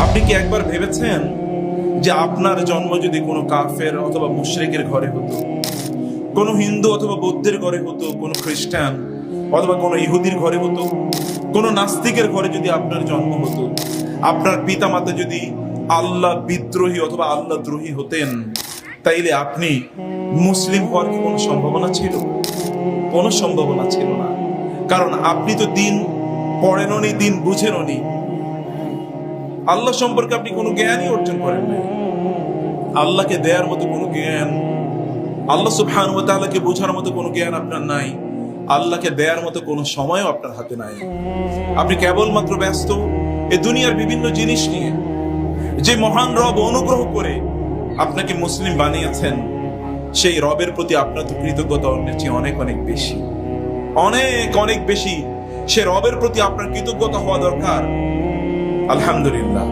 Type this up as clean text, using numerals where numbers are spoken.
আপনি কি একবার ভেবেছেন যে আপনার জন্ম যদি কোনো কাফের অথবা মুশরিকের ঘরে হতো, কোনো হিন্দু অথবা বৌদ্ধের ঘরে হতো, কোনো খ্রিস্টান অথবা কোনো ইহুদির ঘরে হতো, কোনো নাস্তিকের ঘরে যদি আপনার জন্ম হতো, আপনার পিতামাতা যদি আল্লাহ বিদ্রোহী অথবা আল্লাহ দ্রোহী হতেন, তাইলে আপনি মুসলিম হওয়ার কি কোনো সম্ভাবনা ছিল? কোনো সম্ভাবনা ছিল না। কারণ আপনি তো দিন পড়েননি, দিন বুঝেননি, আল্লাহ সম্পর্কে আপনি কোনো জ্ঞানই অর্জন করেন নাই। আল্লাহকে দেওয়ার মতো কোনো জ্ঞান, আল্লাহ সুবহানাহু ওয়া তাআলাকে বোঝার মতো কোনো জ্ঞান আপনার নাই, আল্লাহকে দেওয়ার মতো কোনো সময়ও আপনার হাতে নাই। আপনি কেবলমাত্র ব্যস্ত এই দুনিয়ার বিভিন্ন জিনিস নিয়ে। যে মহান রব অনুগ্রহ করে আপনাকে মুসলিম বানিয়েছেন, সেই রবের প্রতি আপনার তো কৃতজ্ঞতা অন্যের চেয়ে অনেক অনেক বেশি, অনেক অনেক বেশি। সে রবের প্রতি আপনার কৃতজ্ঞতা হওয়া দরকার। আলহামদুলিল্লাহ।